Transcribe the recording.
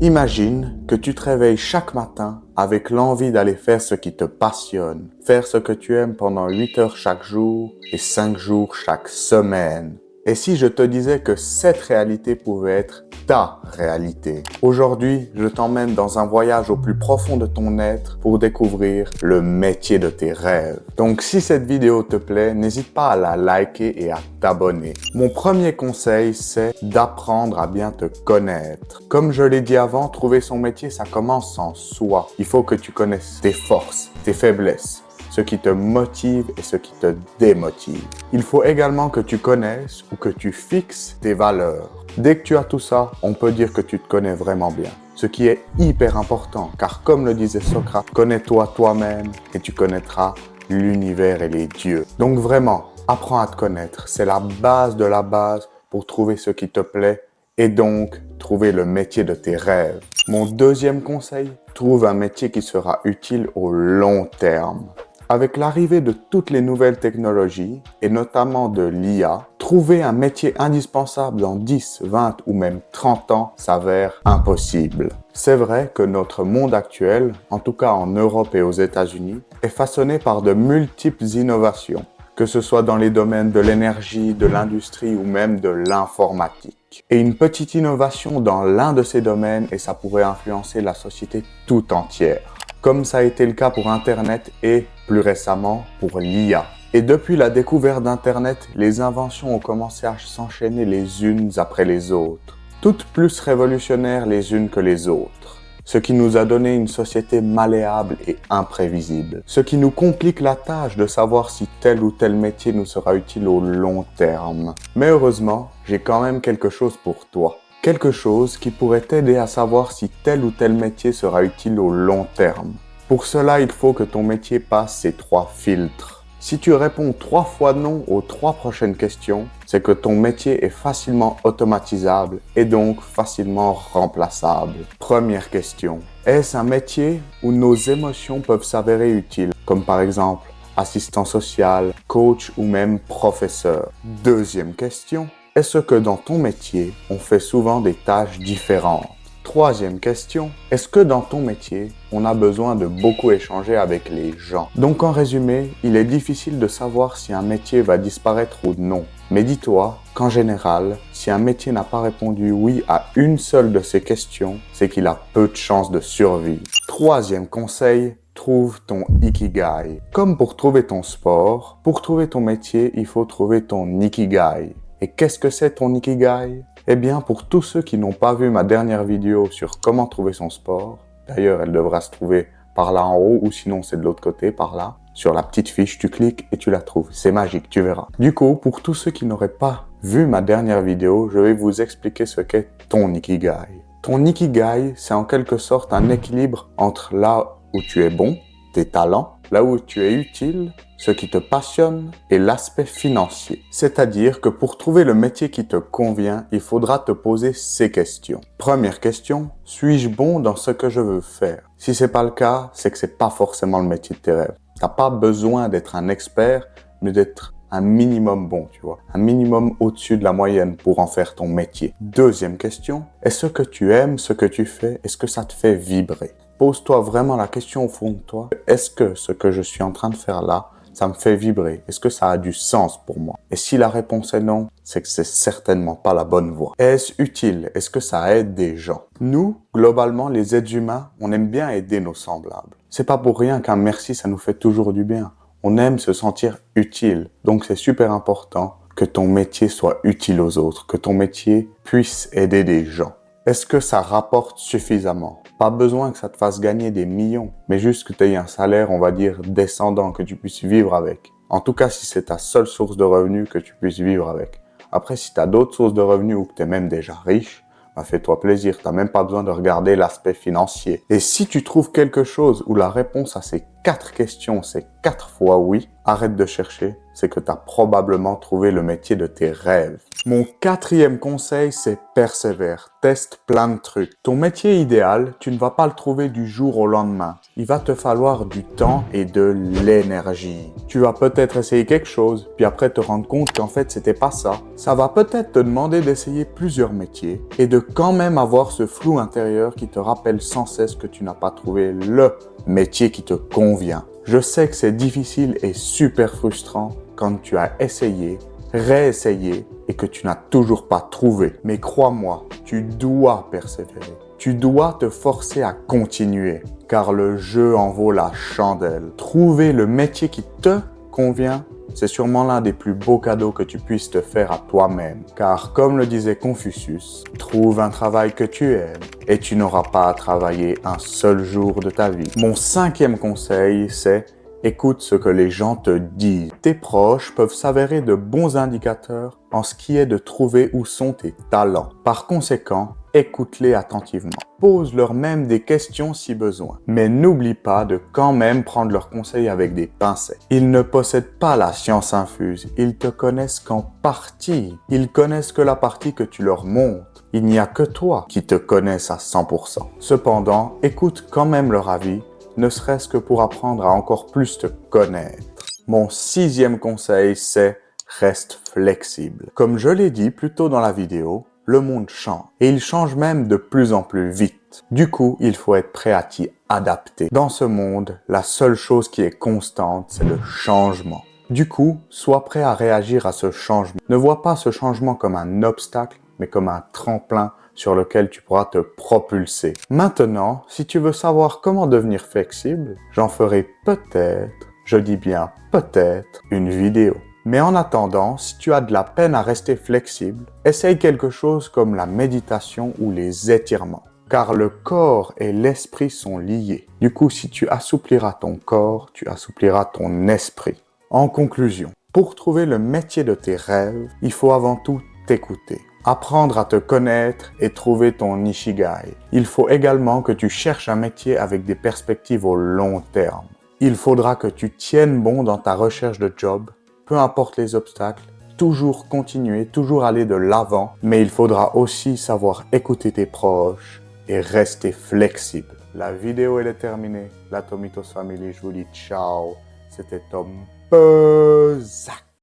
Imagine que tu te réveilles chaque matin avec l'envie d'aller faire ce qui te passionne, faire ce que tu aimes pendant 8 heures chaque jour et 5 jours chaque semaine. Et si je te disais que cette réalité pouvait être ta réalité? Aujourd'hui, je t'emmène dans un voyage au plus profond de ton être pour découvrir le métier de tes rêves. Donc si cette vidéo te plaît, n'hésite pas à la liker et à t'abonner. Mon premier conseil, c'est d'apprendre à bien te connaître. Comme je l'ai dit avant, trouver son métier, ça commence en soi. Il faut que tu connaisses tes forces, tes faiblesses, ce qui te motive et ce qui te démotive. Il faut également que tu connaisses ou que tu fixes tes valeurs. Dès que tu as tout ça, on peut dire que tu te connais vraiment bien. Ce qui est hyper important, car comme le disait Socrate, connais-toi toi-même et tu connaîtras l'univers et les dieux. Donc vraiment, apprends à te connaître. C'est la base de la base pour trouver ce qui te plaît et donc trouver le métier de tes rêves. Mon deuxième conseil, trouve un métier qui sera utile au long terme. Avec l'arrivée de toutes les nouvelles technologies, et notamment de l'IA, trouver un métier indispensable dans 10, 20 ou même 30 ans s'avère impossible. C'est vrai que notre monde actuel, en tout cas en Europe et aux États-Unis, est façonné par de multiples innovations, que ce soit dans les domaines de l'énergie, de l'industrie ou même de l'informatique. Et une petite innovation dans l'un de ces domaines et ça pourrait influencer la société tout entière. Comme ça a été le cas pour Internet et plus récemment pour l'IA. Et depuis la découverte d'Internet, les inventions ont commencé à s'enchaîner les unes après les autres, toutes plus révolutionnaires les unes que les autres. Ce qui nous a donné une société malléable et imprévisible. Ce qui nous complique la tâche de savoir si tel ou tel métier nous sera utile au long terme. Mais heureusement, j'ai quand même quelque chose pour toi. Quelque chose qui pourrait t'aider à savoir si tel ou tel métier sera utile au long terme. Pour cela, il faut que ton métier passe ces 3 filtres. Si tu réponds 3 fois non aux 3 prochaines questions, c'est que ton métier est facilement automatisable et donc facilement remplaçable. Première question. Est-ce un métier où nos émotions peuvent s'avérer utiles, comme par exemple assistant social, coach ou même professeur? Deuxième question. Est-ce que dans ton métier, on fait souvent des tâches différentes? Troisième question, est-ce que dans ton métier, on a besoin de beaucoup échanger avec les gens? Donc en résumé, il est difficile de savoir si un métier va disparaître ou non. Mais dis-toi qu'en général, si un métier n'a pas répondu oui à une seule de ces questions, c'est qu'il a peu de chances de survie. Troisième conseil, trouve ton Ikigai. Comme pour trouver ton sport, pour trouver ton métier, il faut trouver ton Ikigai. Et qu'est-ce que c'est ton Ikigai? Eh bien, pour tous ceux qui n'ont pas vu ma dernière vidéo sur comment trouver son sport, d'ailleurs, elle devra se trouver par là en haut ou sinon c'est de l'autre côté, par là. Sur la petite fiche, tu cliques et tu la trouves. C'est magique, tu verras. Du coup, pour tous ceux qui n'auraient pas vu ma dernière vidéo, je vais vous expliquer ce qu'est ton Ikigai. Ton Ikigai, c'est en quelque sorte un équilibre entre là où tu es bon, tes talents, là où tu es utile, ce qui te passionne et l'aspect financier. C'est-à-dire que pour trouver le métier qui te convient, il faudra te poser ces questions. Première question, suis-je bon dans ce que je veux faire? Si c'est pas le cas, c'est que c'est pas forcément le métier de tes rêves. T'as pas besoin d'être un expert, mais d'être un minimum bon, tu vois. Un minimum au-dessus de la moyenne pour en faire ton métier. Deuxième question, est-ce que tu aimes ce que tu fais? Est-ce que ça te fait vibrer? Pose-toi vraiment la question au fond de toi. Est-ce que ce que je suis en train de faire là, ça me fait vibrer? Est-ce que ça a du sens pour moi? Et si la réponse est non, c'est que c'est certainement pas la bonne voie. Est-ce utile? Est-ce que ça aide des gens? Nous, globalement, les êtres humains, on aime bien aider nos semblables. C'est pas pour rien qu'un merci, ça nous fait toujours du bien. On aime se sentir utile. Donc c'est super important que ton métier soit utile aux autres, que ton métier puisse aider des gens. Est-ce que ça rapporte suffisamment? Pas besoin que ça te fasse gagner des millions, mais juste que tu aies un salaire, on va dire, descendant, que tu puisses vivre avec. En tout cas, si c'est ta seule source de revenus, que tu puisses vivre avec. Après, si tu as d'autres sources de revenus ou que tu es même déjà riche, bah fais-toi plaisir, tu n'as même pas besoin de regarder l'aspect financier. Et si tu trouves quelque chose où la réponse à ces 4 questions, c'est 4 fois oui, arrête de chercher, c'est que tu as probablement trouvé le métier de tes rêves. Mon 4e conseil, c'est persévère, teste plein de trucs. Ton métier idéal, tu ne vas pas le trouver du jour au lendemain. Il va te falloir du temps et de l'énergie. Tu vas peut-être essayer quelque chose, puis après te rendre compte qu'en fait c'était pas ça. Ça va peut-être te demander d'essayer plusieurs métiers et de quand même avoir ce flou intérieur qui te rappelle sans cesse que tu n'as pas trouvé le métier qui te convient. Je sais que c'est difficile et super frustrant quand tu as essayé, réessayé et que tu n'as toujours pas trouvé. Mais crois-moi, tu dois persévérer. Tu dois te forcer à continuer, car le jeu en vaut la chandelle. Trouver le métier qui te convient, c'est sûrement l'un des plus beaux cadeaux que tu puisses te faire à toi-même. Car comme le disait Confucius, trouve un travail que tu aimes et tu n'auras pas à travailler un seul jour de ta vie. Mon 5e conseil, c'est écoute ce que les gens te disent. Tes proches peuvent s'avérer de bons indicateurs en ce qui est de trouver où sont tes talents. Par conséquent, écoute-les attentivement. Pose-leur même des questions si besoin. Mais n'oublie pas de quand même prendre leurs conseils avec des pincettes. Ils ne possèdent pas la science infuse. Ils te connaissent qu'en partie. Ils connaissent que la partie que tu leur montres. Il n'y a que toi qui te connaisses à 100%. Cependant, écoute quand même leur avis, ne serait-ce que pour apprendre à encore plus te connaître. Mon 6e conseil, c'est reste flexible. Comme je l'ai dit plus tôt dans la vidéo, le monde change et il change même de plus en plus vite. Du coup, il faut être prêt à t'y adapter. Dans ce monde, la seule chose qui est constante, c'est le changement. Du coup, sois prêt à réagir à ce changement. Ne vois pas ce changement comme un obstacle, mais comme un tremplin sur lequel tu pourras te propulser. Maintenant, si tu veux savoir comment devenir flexible, j'en ferai peut-être, je dis bien peut-être, une vidéo. Mais en attendant, si tu as de la peine à rester flexible, essaye quelque chose comme la méditation ou les étirements. Car le corps et l'esprit sont liés. Du coup, si tu assoupliras ton corps, tu assoupliras ton esprit. En conclusion, pour trouver le métier de tes rêves, il faut avant tout t'écouter. Apprendre à te connaître et trouver ton Ikigai. Il faut également que tu cherches un métier avec des perspectives au long terme. Il faudra que tu tiennes bon dans ta recherche de job, peu importe les obstacles, toujours continuer, toujours aller de l'avant, mais il faudra aussi savoir écouter tes proches et rester flexible. La vidéo elle est terminée. La Tomitos Family, je vous dis ciao. C'était Tom Pezac.